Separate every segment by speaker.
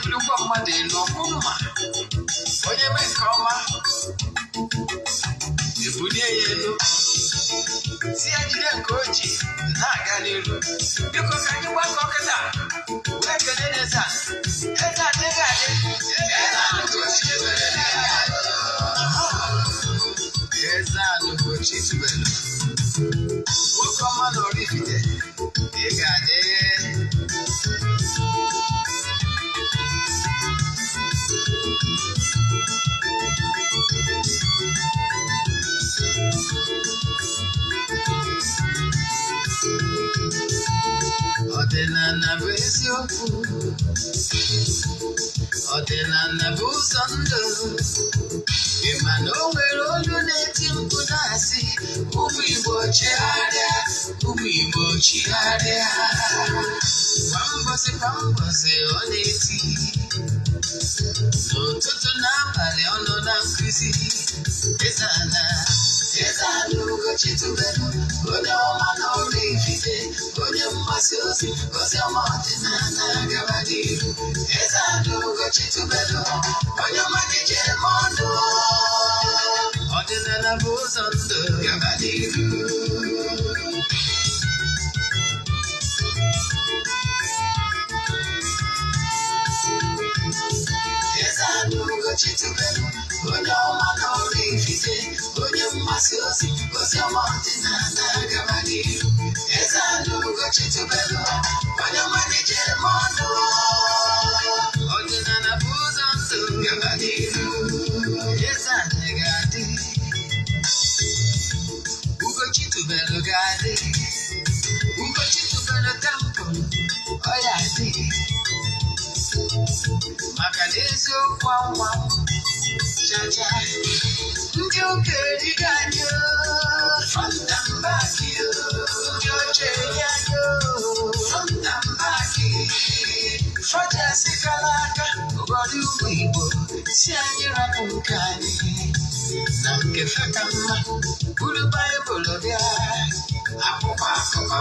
Speaker 1: bulukwa mmadụ elu ọkụma onye mee nke ọma ebulie ya elu si ya jide nke oji na-aga n'iru biko ka anyị gbakọ kịta wee kelee Eze-Ana adịghị adị Eze-Ana Ugochi Eze-Ana Ugochi tubelu nwoke ọma na oraifite ị ga-adị ọdịnala bụ eziokwu ọdịnala bụ ụzọ ndụ ịma na o nwere olu na-eti mkpu na-asị ụmụ Igbo chigharịa ụmụ Igbo chigharịa kwa mbọsị ọ na-eti n'ụtụtụ n'abalị ọ nọ na nkụzi Eze-Ana Ugochi tubelu onye ọma na oraifite onye mgbasa ozi ọma ọdịnala gaba n'ihu Eze-Ana Ugochi tubelu onye ọma na-eje eme ọnụ ọdịnala bụ ụzọ ndụ gaba n'ihu Eze-Ana Ugochi tubelu onye ọma na oraifite onye mgbasa ozi ọma ọdịnala gaba n'ihu Eze-Ana Ugochi tubelu onye ọma na-eje eme ọnụ ọdịnala bụ ụzọ ndụ gaba n'ihu Eze-Ana ga-adị Ugochi tubelu ga-adị Ugochi tubelu tempụl ọ ya adị maka na eziokwu anwa chacha ndị oke dịga anyị front and back ndị oche nye anyị front and back fọjasị kara aka ụgọdị ụmụ Igbo si anyị rapụ nke anyị na nke feka mma buru Baịbụl bịa akwụkwọ akụkọ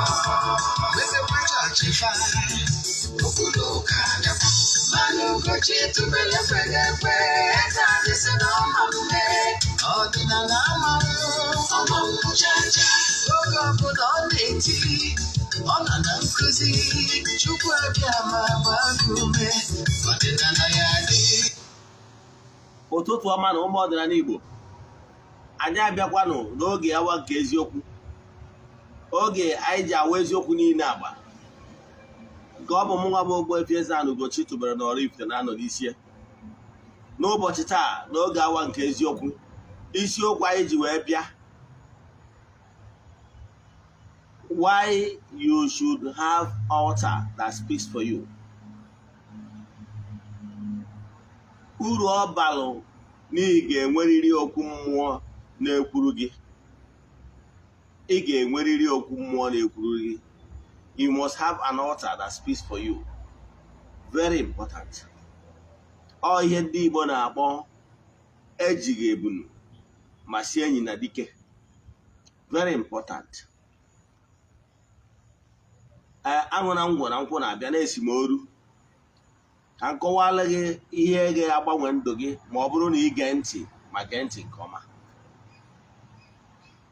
Speaker 1: mepekwa chọọchị fa okpuru ụka adakwa mana Ugochi tubelu ekweghị ekwe Eze-Ana si na ọma mme ọdịnala ọma chacha oge ọbụla ọ na-eti ọ nọ na nkụzi Chukwu abịa ma gbaa ume ọdịnala ya dị
Speaker 2: ụtụtụ ọma na ụmụ ọdịnala Igbo anyị abịakwanụ n'oge awa nke eziokwu oge anyị ji awa eziokwu niile agba nke ọ bụ mụnwa bụ Ogbuefi Eze-Ana Ugochi tubelu na oraifite na-anọ n'isi n'ụbọchị taa n'oge awa nke eziokwu isiokwu anyị ji wee bịa why you should have altar that speaks for you. Uru ọ balụ na ị ga-enwerịrị okwu mmụọ na-ekwuru gị ị ga-enwerịrị okwu mmụọ na-ekwuru gị. You must have an altar that speaks for you. Very important. Ọ ihe ndị Igbo na-akpọ ejighị ebunu ma si enyi na dike. Very important. Aṅụ na ngwọ na nkwụ na-abịa na-esi m oru ka m kọwala gị ihe ga-agbanwe ndụ gị ma ọ bụrụ na ị gee ntị ma gee ntị nke ọma.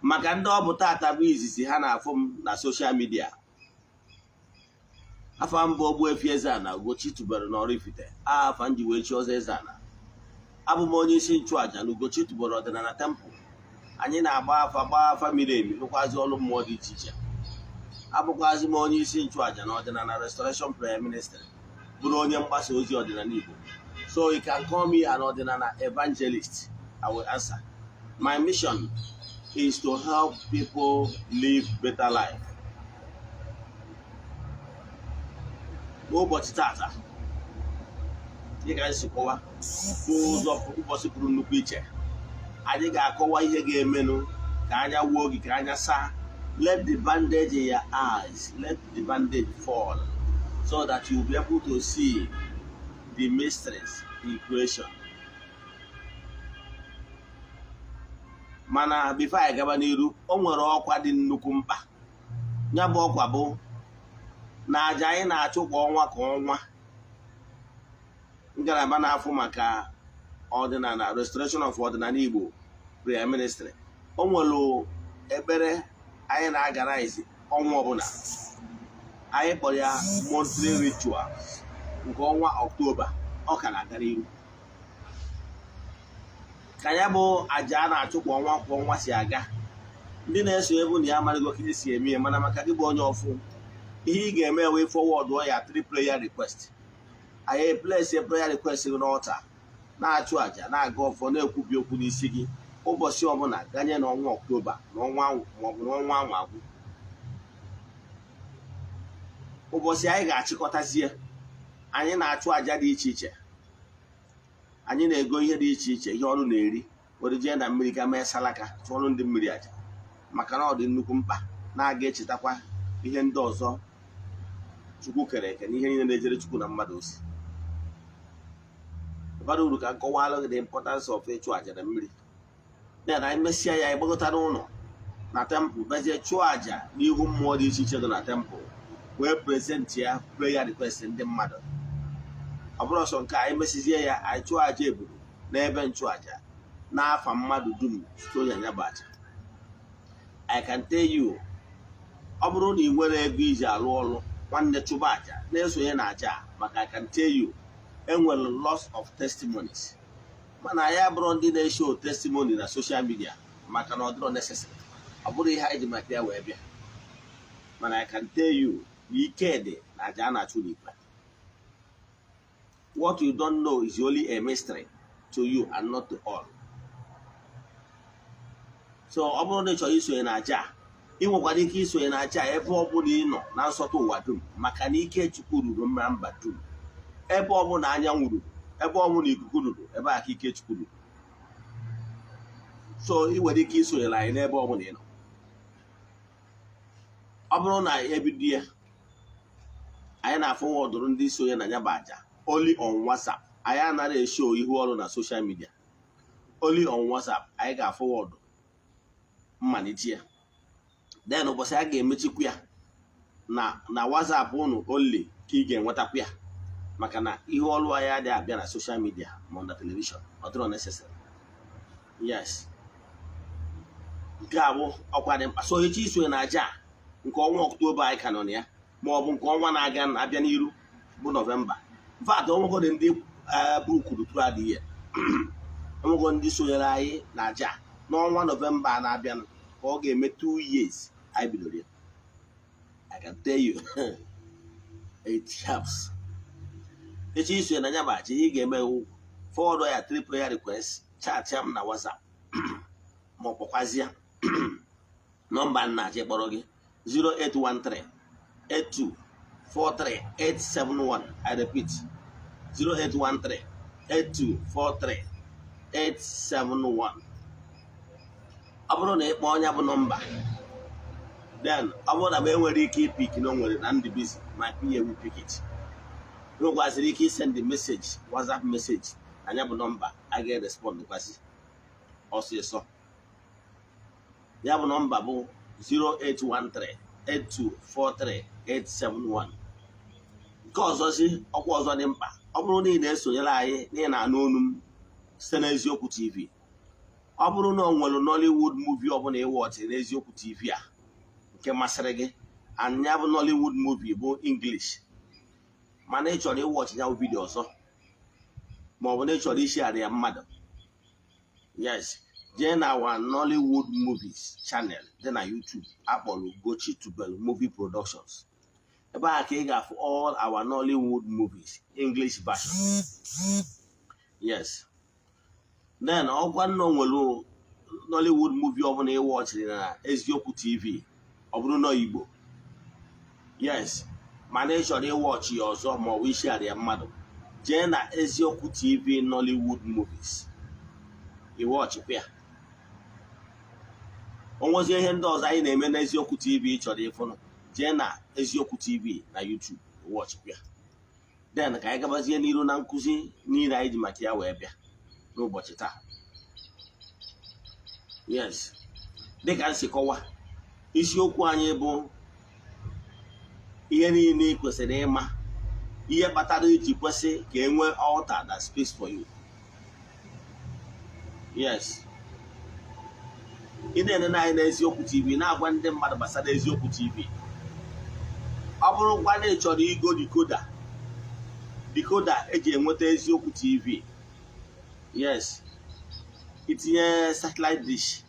Speaker 2: Maka ndị ọ bụ tata bụ izizi ha na-afụ m na soshal midia. Afa m bụ Ogbuefi Eze-Ana Ugochi tubelu na oraifite afa m ji wee chi ọzọ Eze-Ana. Abụ m onye isi nchụaja na Ugochi tubelu ọdịnala tempụl. Anyị na-agba afa miri emi rụkwazi ọrụ mmụọ dị iche iche. Abụkwazi m onye isi nchụaja na ọdịnala Restoration Prayer Ministry bụrụ onye mgbasa ozi ọdịnala Igbo. So you can call me an ọdịnala evangelist. I will answer. My mission is to help people live better life. N'ụbọchị tata dịka anyị si kọwa n'ụzọ ụbọchị pụrụ nnukwu iche anyị ga-akọwa ihe ga-emenụ ka anya wuo gị ka anya saa. Let the bandage in your eyes, let the bandage fall so that you'll be able to see the mysteries in creation. Mana before anyị gaba n'iru, o nwere ọkwa dị nnukwu mkpa. Ya bụ ọkwa bụ na aja anyị na-achụ kwa ọnwa ka ọnwa ngalaba na-afụ maka ọdịnala restoration of ọdịnala Igbo prayer ministry. O nwere ekpere anyị na-agarize ọnwa ọbụla, anyị kpọrọ ya monthly ritual nke ọnwa Ọktoba. Ọ ka na-agara iru ka ya bụ aja a na-achụ kwa ọnwa si aga. Ndị na-eso ebu na ya amarigo ka esi eme ya, mana maka gị bụ onye ọfụ, ihe ị ga-eme wee forward ya 3 prayer request. Anyị place prayer request gị n'ọta, na-achụ aja, na-aga ọfọ, na-ekwubi okwu n'isi gị ụbọchị ọbụla ganye n'ọnwa Ọktoba n'ọnwa maọbụ n'ọnwa anwa agwụ. Ụbọchị anyị ga-achịkọtazie, anyị na-achụ aja dị iche iche, anyị na-ego ihe dị iche iche, ihe ọrụ na-eri, were jee na mmiri ga mee salaka chụọrụ ndị mmiri aja, maka na ọ dị nnukwu mkpa. Na-aga echetakwa ihe ndị ọzọ Chukwu kere eke na ihe niile na-ejere Chukwu na mmadụ ozi. Bara uru ka nkọwalụ gị the importance of ịchụ aja na mmiri. Ya na anyị mesịa ya, anyị gbagotara ụlọ na tempụl, bezie chụọ aja n'ihu mmụọ dị iche iche dị na tempụl, wee prezentị ya prayer request ndị mmadụ. Ọ bụrụ ọsọ nke anyị mesizie ya, anyị chụọ aja eburu n'ebe nchụaja n'afa mmadụ dum site onye bụ aja. I can tell you, ọ bụrụ na ị nwere ego iji alụ ọrụ, nwanne chụba aja na-esonye na aja, maka I can tell you, enwere lots of testimonies. Mana ya bụrụ ndị na-eshow testimony na social media, maka na ọ dịrọ necessary, ọ bụrụ ihe anyị ji maka ya wee bịa. Mana I can tell you, na ike dị na aja a na-achụ n'ikpe. What you don't know is only a mystery to you and not to all. So ọ bụrụ na ị chọrọ isonye na aja, ị nwekwara ike isonye na aja ebe ọ bụla ị nọ na nsọtụ ụwa dum, maka na ike Chukwu ruru mba dum. Ebe ọ bụla anyanwụ ruru, ebe ọ bụla ikuku ruru, ebe a ka ike Chukwu ruru. So ị nwere ike isonyere anyị n'ebe ọ bụla ị nọ. Ọ bụrụ na ebido ya, anyị na-afọwọdụrụ ndị sonye na ya bụ aja only on WhatsApp. Anyị anaghị eshow ihu ọrụ na social media. Only on WhatsApp anyị ga-afọwọdụ mmalite ya. Then ụbọchị a ga-emechikwu ya na WhatsApp ụnụ only ka ị ga-enwetakwu ya, maka na ihe ọrụ anyị adịghị abịa na social media ma na telivishọn. Ọ dịrọ necessary. Yes, nke a bụ ọkwa dị mkpa. So echi isonye na aja nke ọnwa Ọktoba anyị ka nọ na ya, ma ọ bụ nke ọnwa na-abịa n'iru bụ Nọvemba. Vat onwegodi ndị bukwuru tụrụ adịghị ya. Onwego ndị sonyere anyị na aja n'ọnwa Nọvemba na-abịa, ka ọ ga-eme 2 years anyị bidoro ya. I can tell you it helps. Echi isonye na ya bụ aja, ị ga-eme forward ya 3 prayer requests, chat ya m na WhatsApp ma ọ kpọkwazie nọmba nna aja kpọrọ gị 0813 8243 871. I repeat, 0813 8243 871. Ọ bụrụ na ịkpọ onye bụ nọmba, then ọ bụrụ na m enwere ike ipik na o nwere na ndị busy, ma pinye wu pikit, nwekwaziri ike isend message, WhatsApp message anya bụ nọmba, a ga-respond kwasị ọsịsọ. Ya bụ nọmba bụ 0813 8243 871. Nke ọzọ si ọkwa ọzọ dị mkpa, ọ bụrụ na ị na-esonyere anyị na ị na-anụ onu m site n'Eziokwu TV, ọ bụrụ na ọ nwere Nollywood movie ọbụla ịwọchị n'Eziokwu TV a nke masịrị gị, anya bụ Nollywood movie bụ English, mana ị chọrọ ịwọchị ya vidio ọzọ, ma ọ bụ na ị chọrọ ishare ya mmadụ, yes, jee na our Nollywood movies channel dị na YouTube akpọrọ Ugochi Tubelu Movie Productions. Ebe a ka ị ga-afụ all our Nollywood movies English version. Yes. Then ọkwa nnọọ nwere Nollywood movie ọbụla ịwọchịrị na Eziokwu TV, ọ bụrụ na Igbo, yes, mana ị chọrọ ịwọchị ya ọzọ ma ọ bụ ishare ya mmadụ, jee na Eziokwu TV Nollywood movies ịwọchịkwa ya. O nwezie ihe ndị ọzọ anyị na-eme n'Eziokwu TV chọrọ ịfụnụ, jee na Eziokwu TV na YouTube watchịkwa ya. Then ka anyị gabazie n'iru na nkụzi niile anyị ji maka ya wee bịa n'ụbọchị taa. Yes, dịka m si kọwa, isiokwu anyị bụ ihe niile ị kwesịrị ịma ihe kpatara iji kwesị ka e nwee altar that speaks for you. Yes. Ị na-enene anyị n'eziokwu TV na-agwa ndị mmadụ gbasara eziokwu TV. Ọ bụrụkwa na ị chọrọ igo decoder eji enweta eziokwu TV. Yes. Itinye satellite dish.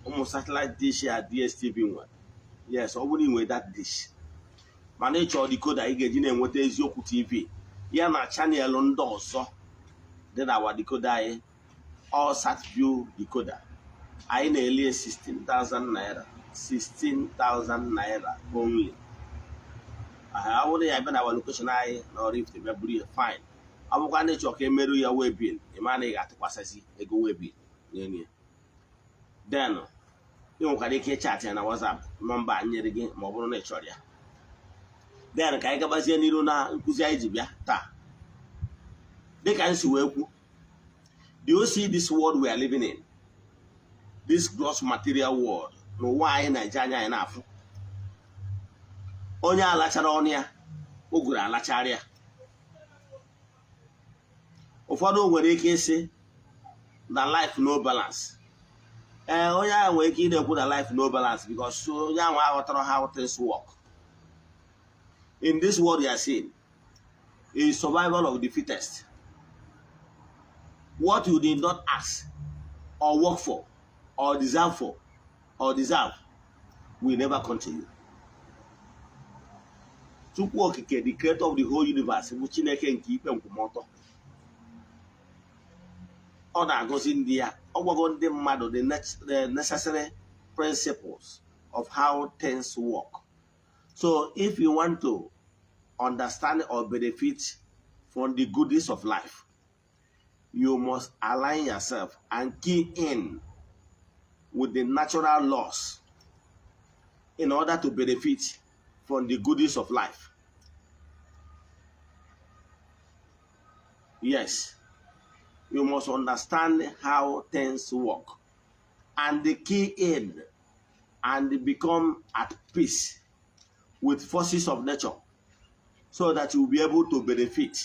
Speaker 2: Ụmụ satellite dish ya DSTV nwe. Yes, ọ bụrụ inwe that dish. Mana ị chọrọ decoder ị ga-eji na-enweta eziokwu TV. Ya na channel ndị ọzọ dị na decoder anyị. All SatView decoder. Anyị na-eli 16,000 naira. 16,000 naira only. I wouldn't have been our location. I or if they were fine. I will manage your camera your way bill. A man got to pass a go way bill. Then you can get chat and I was up number near again, mobile nature. Then Kaikabazian Niruna, Kuzia, ta. They can see where. Do you see this world we are living in? This gross material world. No why Nigeria enough. Onye alachara ọnụ ya, oguru alachara ya. Ụfọdụ nwere ike isi na life no balance. Onye ahụ nwere ike na-ekwu na life no balance because onye ahụ aghọtara how things work. In this world you are seeing is survival of the fittest. What you did not ask or work for or deserve will never continue. Chukwu Okike, the creator of the whole universe, bụ Chineke nke ikpe nkwụmọtọ. Ọ na-agọzi ndị ya, ọ gwago ndị mmadụ the necessary principles of how things work. So if you want to understand or benefit from the goodies of life, you must align yourself and key in with the natural laws in order to benefit from the goodies of life. Yes, you must understand how things work and the key in and become at peace with forces of nature so that you will be able to benefit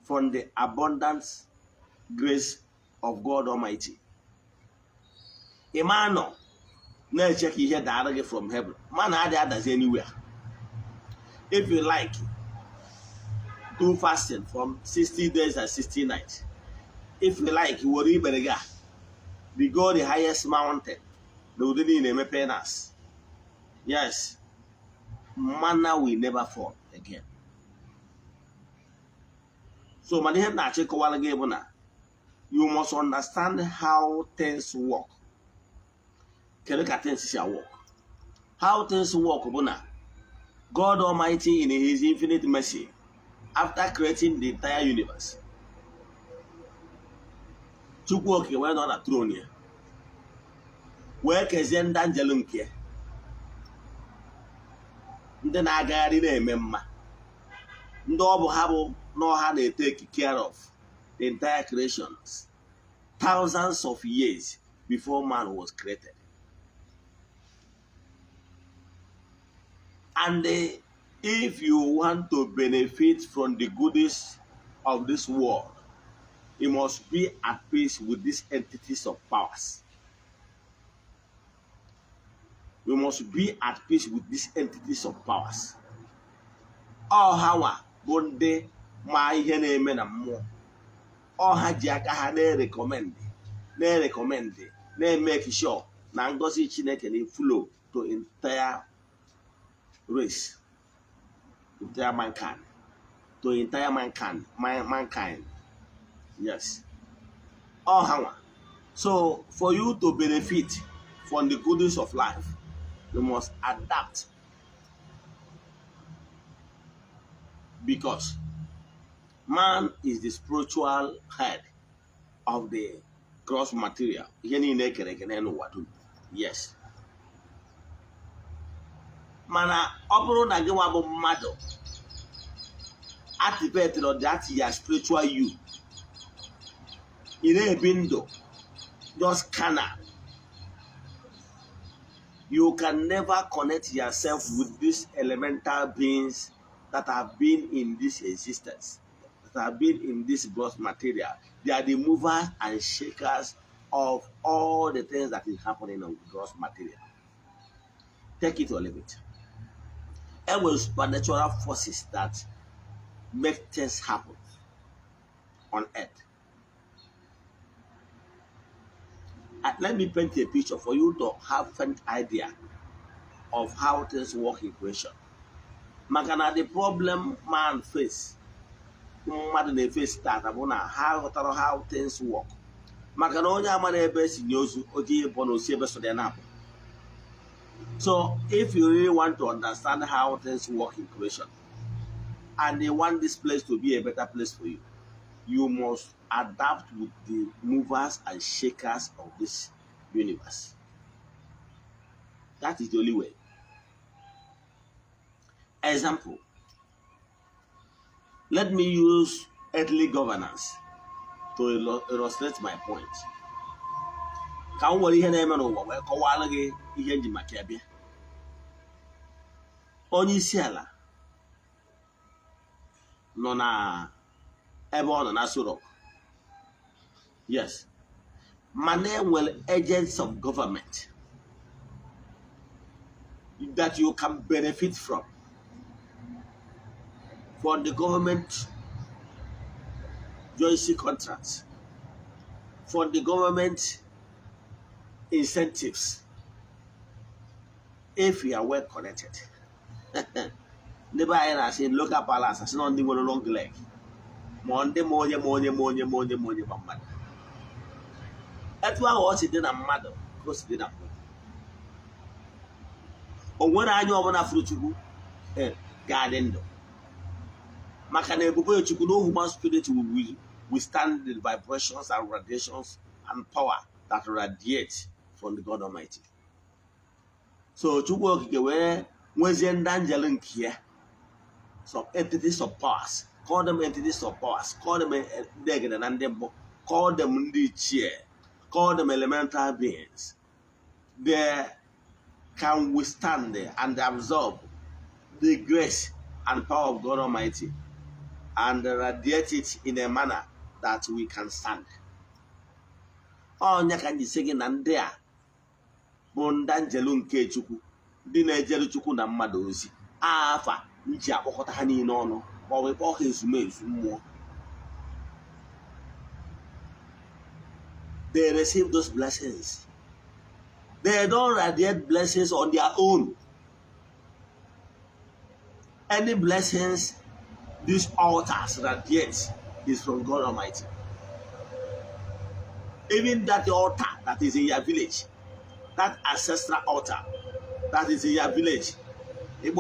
Speaker 2: from the abundant grace of God Almighty. Emmanuel, let's check here directly from heaven. Man, I others anywhere. If you like, do fasting from 60 days and 60 nights. If you like, you will read we go the highest mountain. No, they didn't pay us. Yes, manna will never fall again. So, you must understand how things work. Can look at things shall work. How things work, God Almighty in His infinite mercy, after creating the entire universe, Chukwu Okike went on a throne here. Where Kezen Dangelunke? Ndị na-agagharị na-eme mma. Ndị ọ bụ ha bụ no ha na-take care of the entire creations thousands of years before man was created. And if you want to benefit from the goodies of this world, you must be at peace with these entities of powers. You must be at peace with these entities of powers. All how bonde ma ihe na-eme na mmụọ. All ha ji aka ha na-recommend, na-make sure na ngozi Chineke na flow to entire race, entire mankind. Yes. All how. So for you to benefit from the goodness of life, you must adapt. Because man is the spiritual head of the gross material. Yes. Mana ọ na gị nwa bụ mmadụ activated on that your spiritual you. In a window, just canal. You can never connect yourself with these elemental beings that have been in this existence, that have been in this gross material. They are the movers and shakers of all the things that is happening on gross material. Take it or leave it. And with supernatural forces that make things happen on earth. Let me paint a picture for you to have an idea of how things work in creation. Makana the problem man face, mmadụ na-face start bụ na ha ghọtara how things work. Maka na onye ama na ebe si nyozu oji ịbụ na osi ebe so dị na-apụ. So if you really want to understand how things work in creation and they want this place to be a better place for you, you must adapt with the movers and shakers of this universe. That is the only way. Example. Let me use earthly governance to illustrate my point. Ka m were ihe na-eme n'ụwa wee kọwara gị ihe nji maka ya bịa. Onye isi ala nọ na ebe ọ nọ na Aso. Yes. Mana enwere agents of government that you can benefit from the government joint contracts, for the government incentives, if you are well connected. Never I say local palace, as not the one long leg. Monday, money. That's why I was in a mother, because it didn't. Or when I know about a fruit, garden. Makana ebubo you know human spirit will withstand the vibrations and radiations and power that radiate from the God Almighty. So to work the way when angel here, some entities of powers, call them entities of powers, call them negative and them, call them the chair, call them elemental beings. They can withstand and absorb the grace and power of God Almighty and radiate it in a manner that we can stand. Onye ka njisi gị na ndị a bụ ndị anjelu nke Chukwu, ndị na-ejere Chukwu na mmadụ ozi. Afa nji akpọkọta ha niile ọnụ ma ọ bụ kpọọ ha ezumezu mmụọ. They receive those blessings. They don't radiate blessings on their own. Any blessings these altars radiate is from God Almighty. Even that altar that is in your village, that ancestral altar that is in your village, here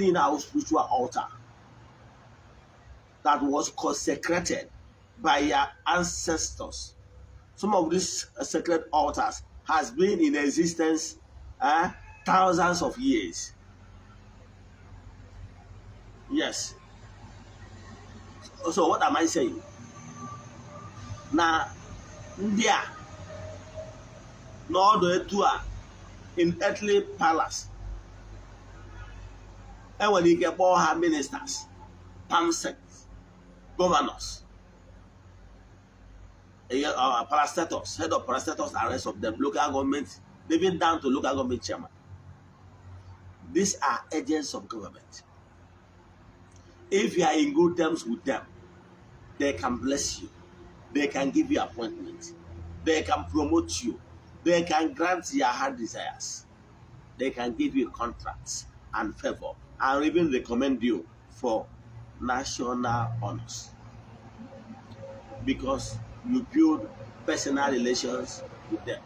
Speaker 2: in our spiritual altar that was consecrated by your ancestors. Some of these sacred altars has been in existence thousands of years. Yes. So what am I saying? Now, India, no the tour in earthly palace, and when you get all her ministers, pamsects, governors, parastatals, head of parastatals, and rest of them, local government, even down to local government chairman. These are agents of government. If you are in good terms with them, they can bless you. They can give you appointments. They can promote you. They can grant your heart desires. They can give you contracts and favor and even recommend you for national honors. Because you build personal relations with them.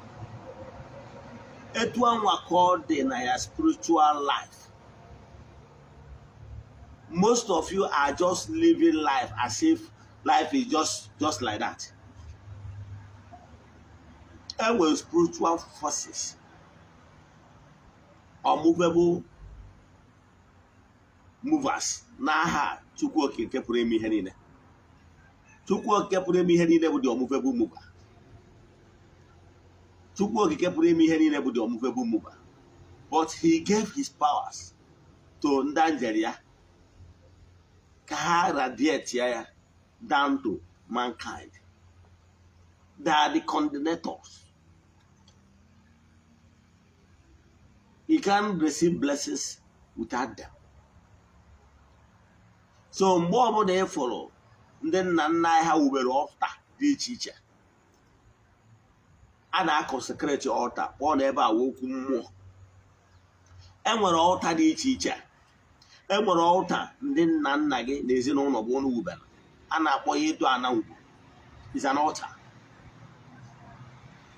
Speaker 2: One were called in your spiritual life. Most of you are just living life as if life is just like that. And with spiritual forces, unmovable movers, Naha, Chukwu kepure mi henine. Chukwu kepure mi henine with the unmovable mover. Chukwu okike pụrụ ime ihe niile bụ the unmovable mover, but he gave his powers to ndị angel ya ka ha radiate ya down to mankind. They are the coordinators. You can't receive blessings without them. So mgbe ọbụla ị fọrọ ndị nna nna anyị ha wubere ọlta dị iche iche, a na-akọnsekreti ọlta kpọọ na ebe a okwu mmụọ. Enwere ọlta dị iche iche. Enwere ọlta ndị nna nna gị na ezinụlọ bụ ọnụ wubere, a na-akpọ ya edo ana ugwu, is an altar.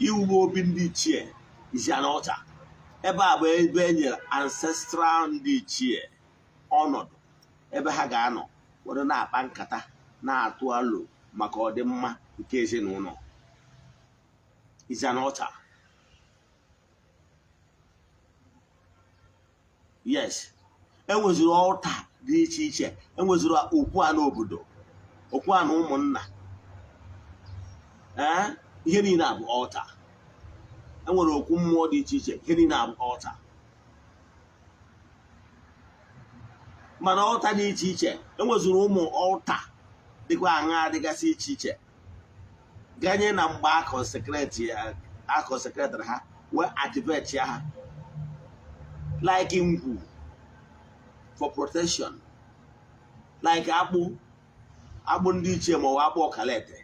Speaker 2: Iwube obi ndị ichie is an altar. Ebe a bụ ebe e nyere ancestral ndị ichie ọnọdụ ebe ha ga-anọ were na-akpa nkata na-atụ alo maka ọdịmma nke ezinụlọ. Is an altar. Yes, enwezuru ọlta dị iche iche. Enwezuru okwu a n'obodo, okwu a na ụmụnna, ihe niile bụ ọlta. Enwere okwu mmụọ dị iche iche, ihe niile bụ ọlta. Mana ọlta dị iche iche, enwezuru ụmụ ọlta dịkwa aṅa dịgasị iche iche, ganye na mgbe akọnsekretịrị ha wee activate ya ha, like ngwu for protection, like akpụ ndị ichie ma ọ bụ akpụ ọkalete,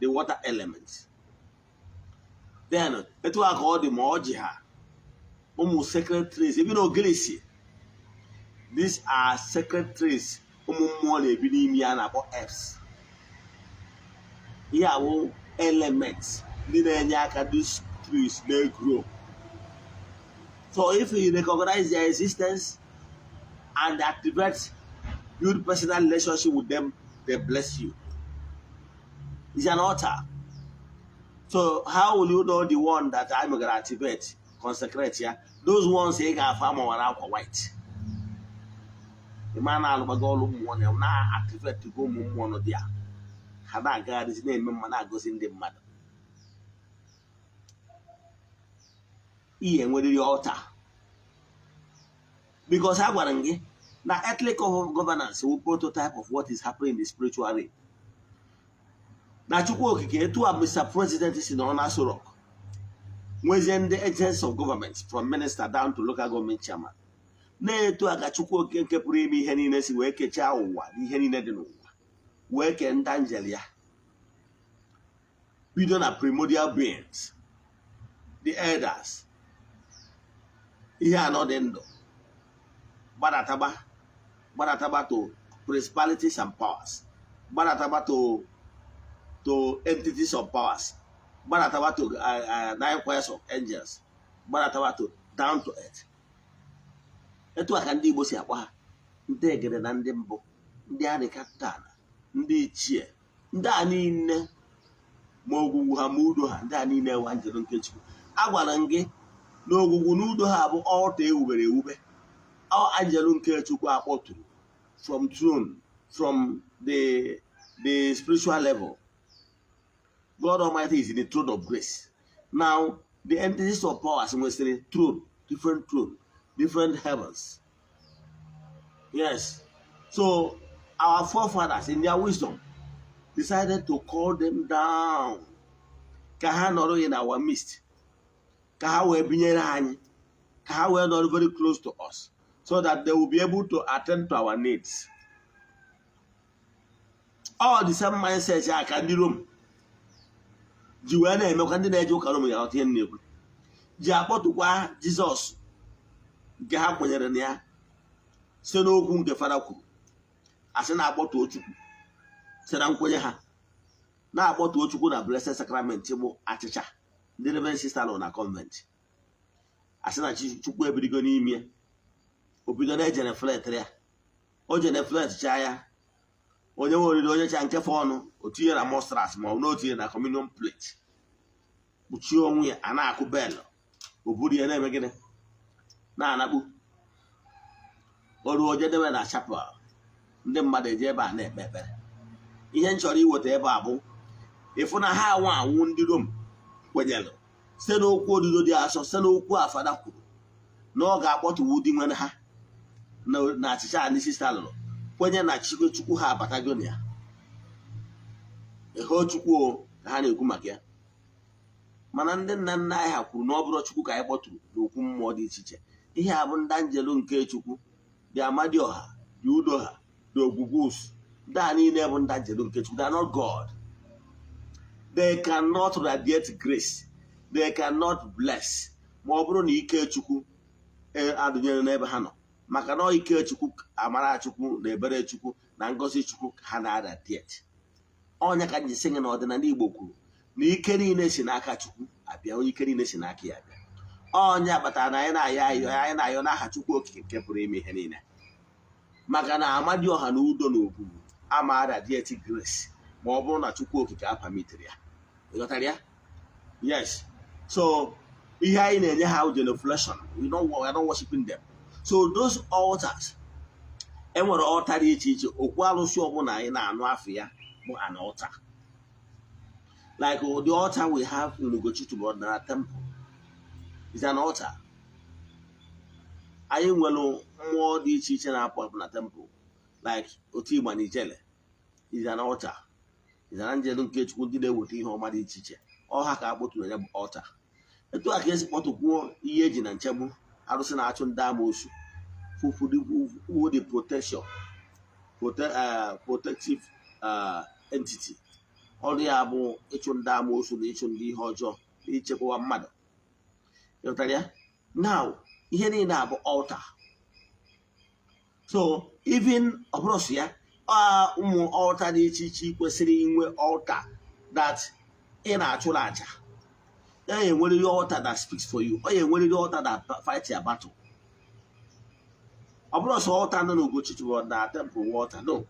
Speaker 2: the water element. Then etu a ka ọ dị ma ọ ji ha ụmụ secretaries, ebi na ogilisi. These are secretaries ụmụ mmụọ na-ebi n'ime ya na-akpọ Fs. Ihe awụ elements ndị na-enye aka these trees na-grow. So if you recognize their existence and activate, build personal relationship with them, they bless you. It's an altar. So how will you know the one that I'm going to activate, consecrate here? Those ones they got farm or aqua white. The man I'll go one now activate to go one of there. Hada God his name, man goes in the mother. Ian with the altar. Because I want to now ethnic governance will prototype of what is happening in the spiritual realm. Now, Chukwu okike etu a Mr. President is in Aso Rock. Within the agents of government, from minister down to local government chairman. Na-etu a ka Chukwu okike nke pụrụ ime ihe niile si wee kechaa ụwa na ihe niile dị n'ụwa wee kee ndị angel ya. Bido na primordial beings, the elders, ihe anọ dị ndụ, gbadataba to principalities and powers, gbadataba to entities of powers, gbadataba to 9 choirs of angels, gbadataba to down to earth. Etu aka ndị Igbo si akpọ ha, ndị egede na ndị mbụ, ndị adịkatana, ndị ichie, ndị a niile ma ogwugwu ha ma udo ha, ndị a niile ewe njelu nke Chukwu. Agwara m gị na ogwugwu na udo ha bụ ọlta ewubere ewube, ọ anjelu nke Chukwu akpọtụrụ from throne, from the spiritual level. God Almighty is in the throne of grace. Now, the entities of powers must say throne, different heavens. Yes. So, our forefathers, in their wisdom, decided to call them down. Ka ha nọrọ in our midst. Ka ha wee binyere anyị. Ka ha wee nọrọ very close to us, so that they will be able to attend to our needs. All the same mindset ya ka ndị Rome ji wee na-emekwa ndị na-eje ụka Rome ya ọtịnye nnekwu ji akpọtụkwa Jizọs nke ha kwenyere na ya site n'okwu nke Fada kwuru, asị na-akpọtụ Chukwu site na nkwenye ha, na-akpọtụ Chukwu na Blessed Sacrament bụ achịcha ndị Reverend Sister nọ na convent, asị na Chukwu ebidigo n'ime obido na-ejere flet ya, o jere flet chaa ya, onye nwe oriri onye cha nke fọ ọnụ o tinye na mostras ma ọ na o tinye na communion plate, kpuchie onwe ya, a na-akụ bel, o buru ya na-eme gịnị na-anakpu oru ojedebe na chapel, ndị mmadụ eji ebe a na-ekpe ekpere. Ihe m chọrọ iweta ebe a bụ ịfụ na ha anwụ ndị Rom kwenyelụ site n'okwu odido dị asọ, site n'okwu afada kwuru na ọ ga-akpọtụwu di nwere ha na achịcha a ndị sista lụrụ, kwenye na chukwu ha abatago na ya. Eho chukwu ka ha na-ekwu maka ya. Mana ndị nna nna anyị ha kwuru na ọ bụrụ chukwu ka anyị kpọtụrụ n'okwu mmụọ dị iche iche. Ihe a bụ ndị anjelu nke chukwu, dị Amadioha, dị Udoha, dị Ogwugwusu. Ndị a niile bụ ndị anjelu nke chukwu. They are not God. They cannot radiate grace. They cannot bless. Ma ọ bụrụ na ike chukwu adụnyere n'ebe ha nọ. Maka na ike chukwu, amara chukwu, na ebere chukwu, na ngozi chukwu ha na-radiate. Ọnya ka nji sị gị na ọdịnala Igbo kwuru na ike niile si n'aka chukwu abịa, onye ike niile si n'aka ya abịa. Ọnya kpatara na anyị na-ayọ n'aha chukwu okike nke pụrụ ime ihe niile. Maka na Amadioha na Udo na Ogwugwu ama radiate grace ma ọ bụrụ na chukwu okike apamitere ya. Ịghọtara ya? Yes. So ihe anyị na-enye ha genuflection. We are not worshiping them. So those altars, enwere altar dị iche iche. Okwu alụsị ọbụla anyị na-anụ afọ ya bụ an altar. Like the altar we have in Ugochi Tubelu temple is an altar. Anyị nwere mmụọ dị iche iche na-apụ na temple, like otu Igba na Ijele is an altar. Is an angel nke chukwu ndị na-eweta ihe ọma dị iche iche. Ọ ha ka akpọtụrụ ya bụ altar. Etu a ka esi kpọtụkwuo ihe eji na nchegbu arụsị na-achụ ndị amoosu, fufu the protection, protective entity. Ọrụ ya bụ ịchụ ndị amoosu na ịchụ ndị ihe ọjọọ na ichekwa mmadụ. Ịghọtara ya? Now, ihe niile abụ altar. So even ọbụrụsụ ya, ụmụ altar dị iche iche kwesịrị inwe altar that ị na-achụrụ aja. Ya enwerịrị altar that speaks for you. Ọ ya enwerịrị altar that fights your battle. Ọ bụrụ sọ altar nọ n'Ugochi Tubelu na temple altar. No.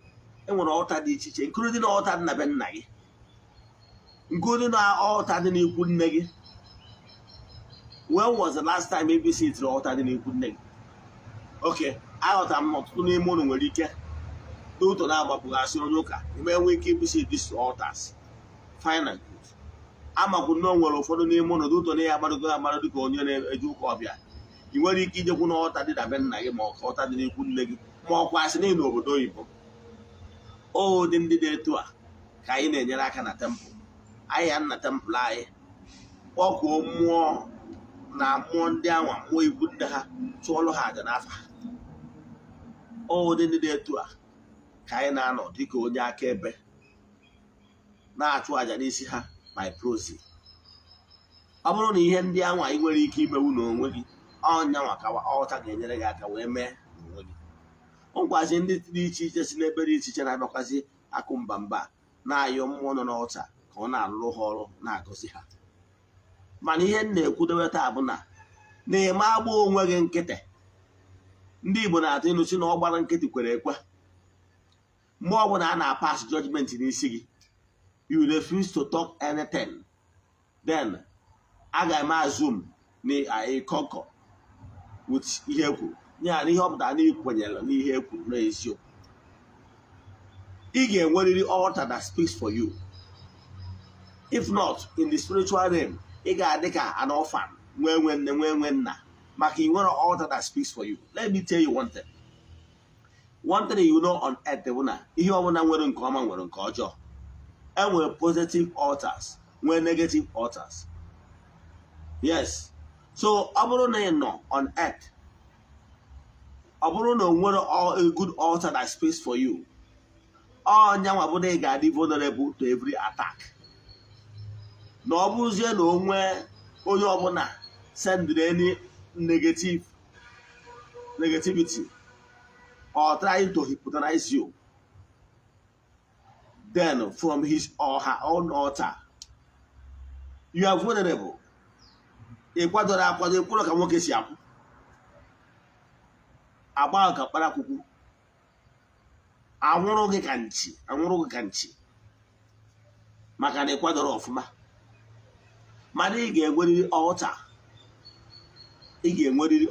Speaker 2: Enwere altar dị iche iche, including altar dị na be nna gị, including altar dị n'ikwu nne gị. When was the last time maybe see it altar dị n'ikwu nne gị? Okay, aghọtara m ọtụtụ n'ime unu nwere ike n'ụtọ na-agbapụgasị onye ụka ime enwe ike ibisi these altars. Fine and good. Amakwu na o nwere ụfọdụ n'ime unu ụtọ na ya agbadogo dịka onye na-eje ụka ọbịa. Ị nwere ike ijekwu na ọta dị na be nna gị ma ọ ọta dị n'ikwu nne gị ma ọ kwasị n'ịnụ obodo oyibo. O dị ndị dị etu a ka anyị na-enyere aka na tempụl. Anyị ya na tempụl anyị kpọkuo mmụọ na mmụọ ndị anwa, mmụọ ikwu nne ha, chụọlụ ha aja n'afa ha. O dị ndị dị etu a ka anyị na-anọ dịka onye akaebe na-achụ aja n'isi ha by proxy. Ọ bụrụ na ihe ndị anwa anyị nwere ike imewu n'onwe gị, ọnya nwa ka ọta ga-enyere gị aka wee mee n'onwe gị. Ọ gwazi ndị dị iche iche si n'ebe dị iche iche na-abịakwazi akụ mba mba na-ayọ mmụọ nọ n'ọta ka ọ na-alụrụ ha ọrụ na-agọzi ha. Mana ihe m na-ekwudobe taa bụ na eme agba onwe gị nkịtị. Ndị Igbo na-atụ ilu si na ọ gbara nkịtị kwere ekwe. Mgbe ọbụla a na-pass judgment n'isi gị, you refuse to talk anything, then aga m assume na ị concur with ihe ekwuru. Ya na ihe ọ pụtara na ikwenyere n'ihe ekwuru n'eziokwu. Ị ga-enwerịrị altar that speaks for you. If not, in the spiritual realm, ị ga-adị ka an orphan, nwee nne nna, maka ị nwere altar that speaks for you. Let me tell you one thing. One thing you know on earth bụ na ihe ọbụla nwere nke ọma nwere nke ọjọọ. E nwere positive altars, nwee negative altars. Yes. So ọ bụrụ na ị nọ on earth, ọ bụrụ na o nwere a good altar that speaks for you, ọnyanwa bụ na ị ga-adị vulnerable to every attack. Na ọ bụrụzie na onwe onye ọbụla sendịrị any negativity or trying to hypnotize you, then from his or her own altar, you are vulnerable. Ị kwadoro akwado, ekwuru ka nwoke si akwụ, agba ka kpara akwụkwọ, anwụrụ gị ka nchi maka na ị kwadoro ọfụma. Mana ị ga-enwerịrị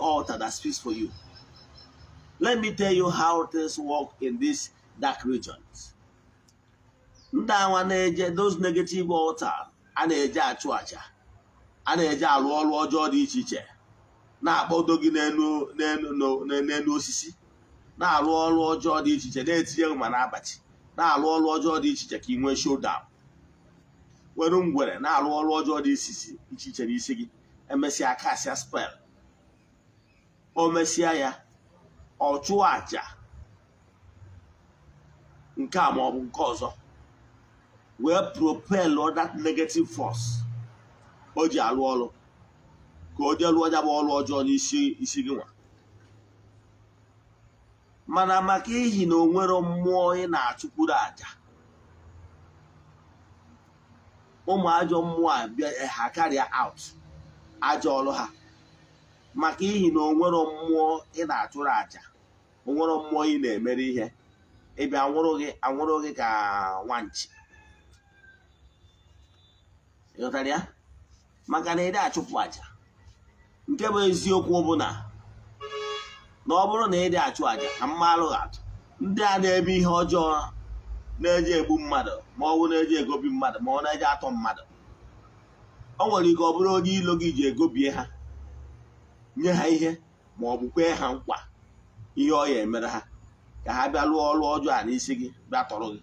Speaker 2: altar that speaks for you. Let me tell you how things work in these dark regions. Ndị anwa na-eje those negative altars a na-eje achụ aja, a na-eji alụ ọrụ ọjọọ dị iche iche, na-akpọdo gị n'elu osisi, na-alụ ọrụ ọjọọ dị iche iche, na-etinye ma n'abalị, na-alụ ọrụ ọjọọ dị iche iche ka ị nwee showdown. Were ngwere na-alụ ọrụ ọjọọ dị iche iche n'isi gị, emesịa kasịa spel. O mesịa ya, ọ chụọ aja nke a ma ọ bụ nke ọzọ, wee propel that negative force o ji alụ ọrụ, ka o jee lụọ ya bụ ọrụ ọjọọ n'isi gị nwa. Mana maka ihi na o nwere mmụọ ị na-achụkwuru aja, ụmụ ajọ mmụọ a bịa ha karịa out ajọ ọrụ ha. Maka ihi na o nwere mmụọ ị na-achụrụ aja, o nwere mmụọ ị na-emere ihe, ịbịa anwụrụ gị ka nwanchi. Ịghọtara ya? Maka na ị dị achụpụ aja, nke bụ eziokwu bụ na ọ bụrụ na ị dị achụ aja ka mma alụghị atụ, ndị a na-eme ihe ọjọọ, na-eji egbu mmadụ, ma ọ bụ na-eji egobi mmadụ, ma ọ na-eji atọ mmadụ, o nwere ike ọ bụrụ onye ilo gị ji egobie ha, nye ha ihe, ma ọ bụ kwee ha nkwa ihe ọ ya emere ha, ka ha bịa lụọ ọrụ ọjọọ a n'isi gị, bịa tọrọ gị.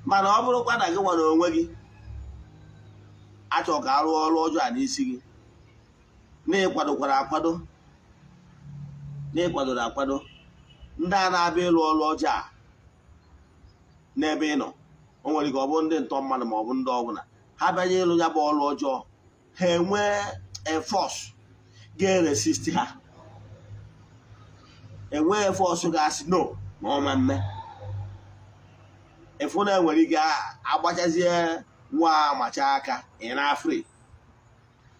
Speaker 2: Mana ọ bụrụkwa na gị nwere onwe gị achọ ka arụọ ọrụ ọjọọ a n'isi gị, na-ịkwadoro akwado, ndị a na-abịa ịlụ ọrụ ọjọọ a n'ebe ị nọ, o nwere ike ọ bụ ndị ntọ mmadụ ma ọ bụ ndị ọbụla, ha bịanye ịlụ ya bụ ọrụ ọjọọ, ha enwee force ga-resist ha, enwee force ga-asị no ma ọ ma mme. Efu na enwere ike agbachazie nwa amacha aka ị na-afri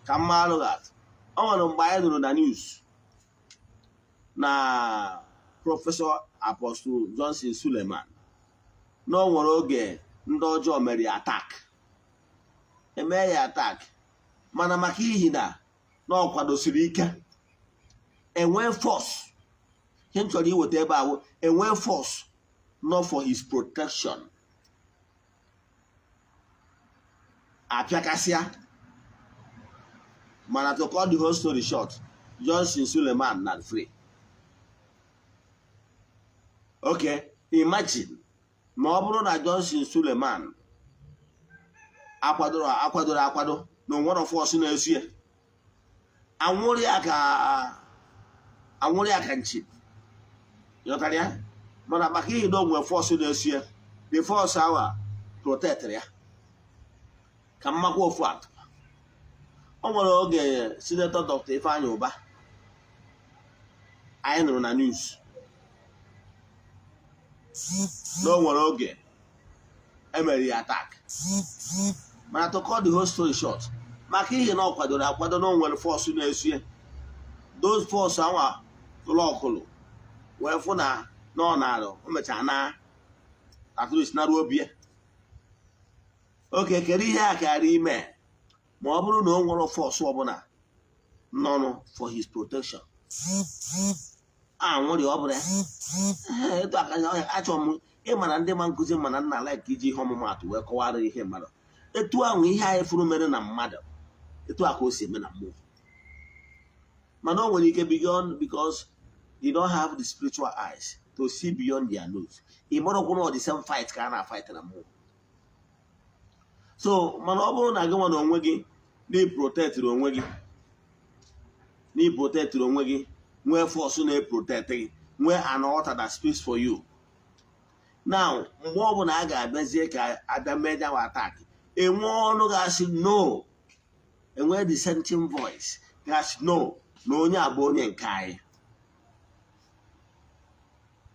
Speaker 2: ka mma alụghị atụ. O nwere mgbe anyị nụrụ na news na prọfesọ Apostle Johnson Suleman na o nwere oge ndị ọjọọ mere ya atak, emee ya atak, mana maka ihi na ọ kwadosiri ike, enwee force. Ihe m chọrọ iweta ebe ahụ, enwee force not for his protection, apịakasịa. Mana to cut the whole story short, Johnson Suleman not free. Okay, imagine ma ọ bụrụ na Johnson Suleman akwadoro na onwere force na-esu ya, anwụrụ ya ka nchi. Yọtara ya? Mana maka ihe na onwe force na-esu ya, the force awa protect ya ka mmakwa ofu atụ. O nwere oge Senator Dr. Ifeanyi Uba anyị nụrụ na news na o nwere oge emere ya attack. Mana to cut the whole story short, maka ihe na ọ kwadoro akwado na o nwere force na-esu ya, those force anwa tụrụ ọkụlụ wee fụ na ọ na-arụ, o mechara na at least na ruo obi ya. Oke, kedu ihe a karịa ime ma ọ bụrụ na o nwere force ọbụla nọ for his protection? Nwere ọ bụla etu aka achọ m ịmana ndị ma nkụzi mana nna like iji ihe ọmụmatụ wee kọwara ihe mmadụ. Etu ahụ ihe anyị furu mere na mmadụ, etu aka o si eme na mmụọ. Mana o nwere ike because they don't have the spiritual eyes to see beyond their nose. Ị marakwa na the same fight ka a na-fight na mmụọ. So mana ọ bụrụ na gị nwa na onwe gị na-protect onwe gị, nwee force na-protect gị, nwee an altar that speaks for you. Now mgbe ọ bụla a ga-abịazie ka abịa meja wa attack, enwe ọnụ ga-asị no, enwe dissenting voice ga-asị no, na onye abụ onye nke anyị,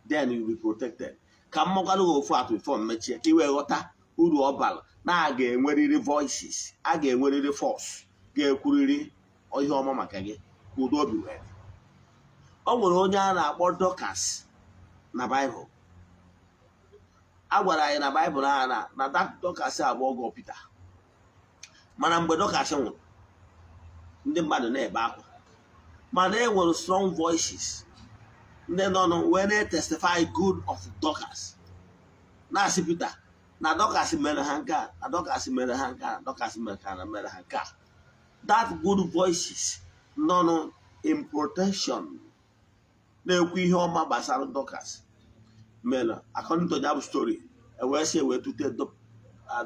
Speaker 2: then you will be protected. Ka mmakwado gị ofu atụ before mmechie ka iwee ghọta uru ọ bara na a ga-enwerịrị voices, a ga-enwerịrị force ga-ekwurịrị ihe ọma maka gị, udo obi wee. O nwere onye a na-akpọ Dorcas na Baịbụl. A gwara anyị na Baịbụl ahụ na Dorcas abụọ ọgọ Pita. Mana mgbe Dorcas nwụrụ, ndị mmadụ na-ebe akwa, mana e nwere strong voices ndị nọ wee na-testify good of Dorcas, na-asị Pita na Dorcas mere ha nke a, na Dorcas mere ha nke a, Dorcas mere ha nke a. That good voices nọ in protection na-ekwu ihe ọma gbasara Dorcas mere, according to that story, ewee si ewee tute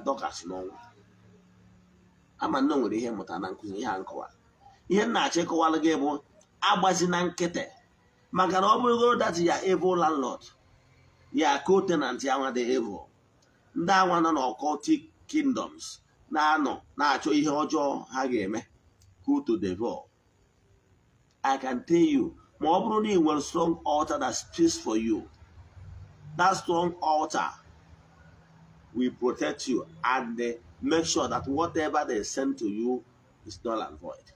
Speaker 2: Dorcas n'ọnwụ. Ama nne nwere ihe mmụta na nkụzi ihe a nkọwa. Ihe m na-achọ ịkọwara gị bụ agbazi na nkịtị, maka na ọ bụrụgoro that ya evil landlord, ya co-tenant ya nwa dị evil, ndị anwa nọ n'occultic kingdoms na-anọ na-achọ ihe ọjọọ ha ga-eme, who to devour. I can tell you, ma ọ bụrụ na ị nwere strong altar that speaks for you, that strong altar will protect you and make sure that whatever they send to you is null and void.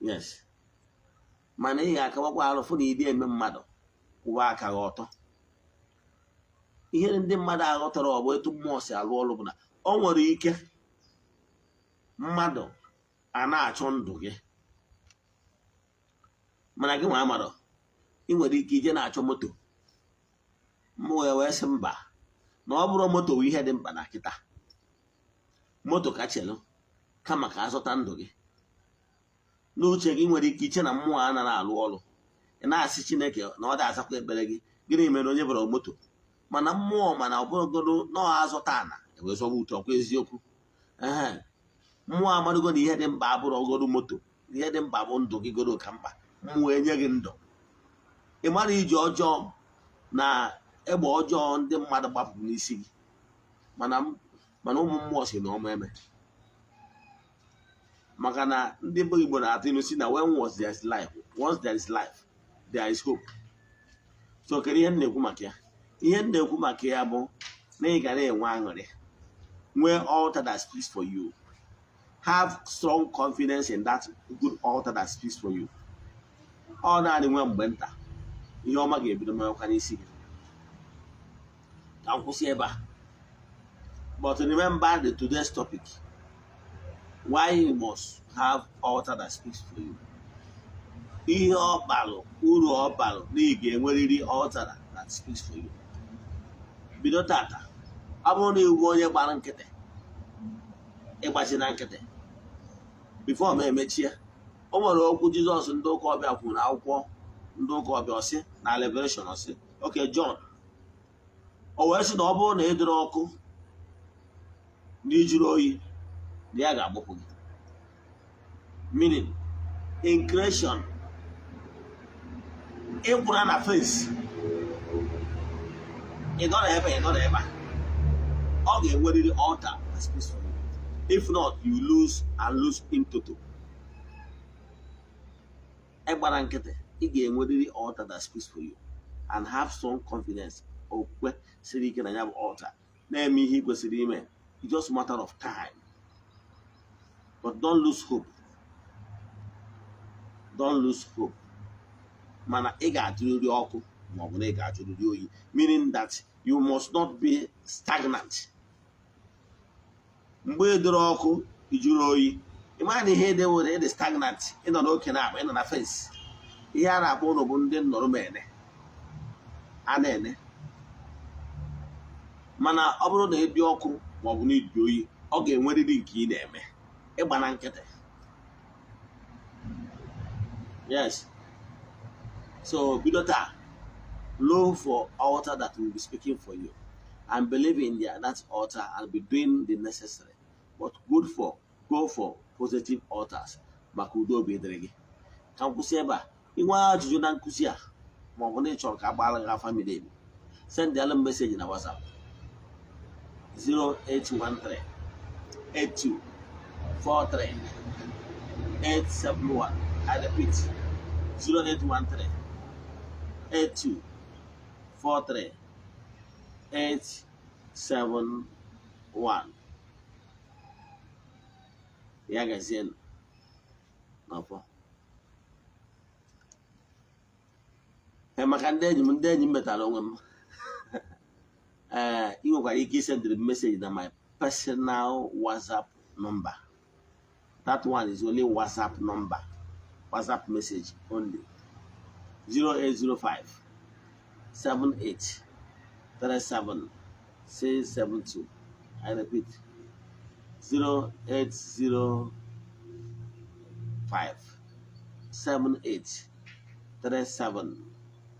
Speaker 2: Yes. Mana ị ga-akawakwa arụfụ na ịdị eme mmadụ kwụwa aka gị ọtọ. Ihe ndị mmadụ aghọtara ọ bụ etu mmụọ si alụ ọrụ bụ na ọ nwere ike mmadụ a na-achọ ndụ gị, mana gị nwa amarọ, ị nwere ike ije na-achọ moto, wee sị mba na ọ bụrụ moto bụ ihe dị mkpa na kịta, moto ka chelu kama ka azụta ndụ gị. N'uche gị nwere ike iche na mmụọ a na-alụ ọrụ, ị na-asị Chineke na ọ da-azakwa ekpere gị, gịnị mere onye bụrụ moto, mana mmụọ mana ọ bụrụgodo na ọ azụta ana ewezọgba ụtọ, ọkwa eziokwu. Mmụọ amadụgo na ihe dị mkpa abụrụ ọgọdụ moto, ihe dị mkpa bụ ndụ gị goro ka mkpa. Mmụọ enye gị ndụ, ị mara iji ọjọọ na egbe ọjọọ ndị mmadụ gbapụrụ n'isi gị, mana ụmụ mmụọ si na ọma eme. Maka na ndị bụ Igbo na-atụ ilu si na when was there is life, once there is life there is hope. So kedu ihe m na-ekwu maka ya? Ihe m na-ekwu maka ya bụ na ị ga na-enwe aṅụrị, nwee altar that speaks for you. Have strong confidence in that good altar that speaks for you. Ọ naanị nwe mgbe nta ihe ọma ga-ebido mewakwa n'isi gị. Ka m kwụsị ebe a. But remember the today's topic. Why you must have altar that speaks for you. Ihe ọ balụ, uru ọ balụ na ị ga-enwerịrị altar that speaks for you. Bido tata, ọ bụrụ na iwu onye gbara nkịtị, ịgbachi na nkịtị, before m emechie, o nwere okwu Jizọs ndị ụka ọbịa kwuru na akwụkwọ ndị ụka ọbịa ọsị na Revelation ọsị, oke John, o wee sị na ọ bụrụ na ị dịrị ọkụ na ijuru oyi na ya ga-agbapụ gị. Meaning, in creation, ịkwụra na fence, ị nọ ebe a, ọ ga-enwerịrị altar that speaks for you. If not, you lose and lose in total. Egbara nkịtị, ị ga-enwerịrị altar that speaks for you and have strong confidence. Okwe siri ike na ya bụ altar na-eme ihe ị kwesịrị ime. It's just a matter of time. But don't lose hope. Don't lose hope. Mana ị ga-ajụrịrị ọkụ ma ọ bụ na ị ga-ajụrịrị oyi. Meaning that you must not be stagnant. Mgbe ị dịrị ọkụ ijuru oyi, ị mara na ihe dị nwere ịdị stagnant, ịnọ n'oke na-akpa, ịnọ na fence. Ihe a na-akpọ ụlọ bụ ndị nnọrọ mene a na-ene. Mana ọ bụrụ na ịdị ọkụ ma ọ bụ na ịdị oyi, ọ ga-enwerịrị nke ị na-eme. Ịgba na nkịtị. Yes. So bido taa, look for altar that will be speaking for you and believe in that altar and be doing the necessary. But go for positive altars. Maka udo obi dịrị gị. Ka m kwụsị ebe a. Inwe ajụjụ na nkụzi a ma ọ bụ na ị chọrọ ka a gbara gị afa miri emi, send the message na WhatsApp 0813 8243 871. I repeat, 0813 8243 871. Ya gazie n'afọ. Maka ndị enyi m metara onwe m. Ị nwekwara ike isendịrị m message na my personal WhatsApp number. That one is only WhatsApp number. WhatsApp message only. 0805 78 37672. I repeat,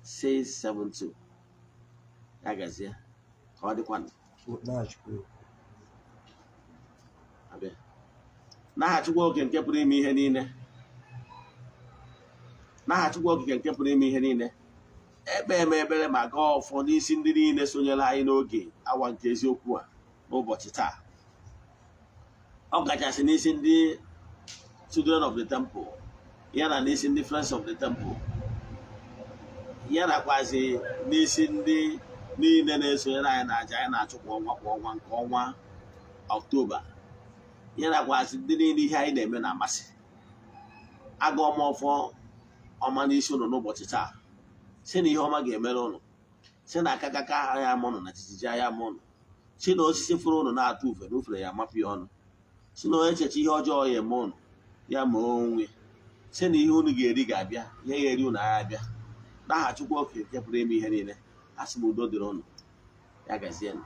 Speaker 2: 08057837672. Ya gazie ka ọ dịkwanụ. Abịa. N'aha Chukwu Okike nke pụrụ ime ihe niile. N'aha Chukwu Okike nke pụrụ ime ihe niile. Ekpee m ekpere ma gaa ọfọ n'isi ndị niile sonyere anyị n'oge awa nke eziokwu a n'ụbọchị taa. Ọ kachasị n'isi ndị Children of the Temple, ya na n'isi ndị Friends of the Temple, ya nakwazi n'isi ndị niile na-esonyere anyị n'aja anyị na-achụ kwa ọnwa nke ọnwa Ọktoba, ya nakwazi ndị niile ihe anyị na-eme na-amasị. Aga ọma ọfọ ọma n'isi ụnụ n'ụbọchị taa, si na ihe ọma ga-emere ụnụ, si na akakaka ya ama ụnụ na jijiji ya ama ụnụ, si na osisi fụrụ ụnụ na-atụ ufe na ufere ya amapụ ya ọnụ, si na onye echeche ihe ọjọọ ya eme ụnụ ya ma onwe, si na ihe ụnụ ga-eri ga-abịa, ihe ga-eri ụnụ agha abịa. N'aha Chukwu Okike nke pụrụ ime ihe niile, a sị m udo dịrị ụnụ. Ya gazienụ.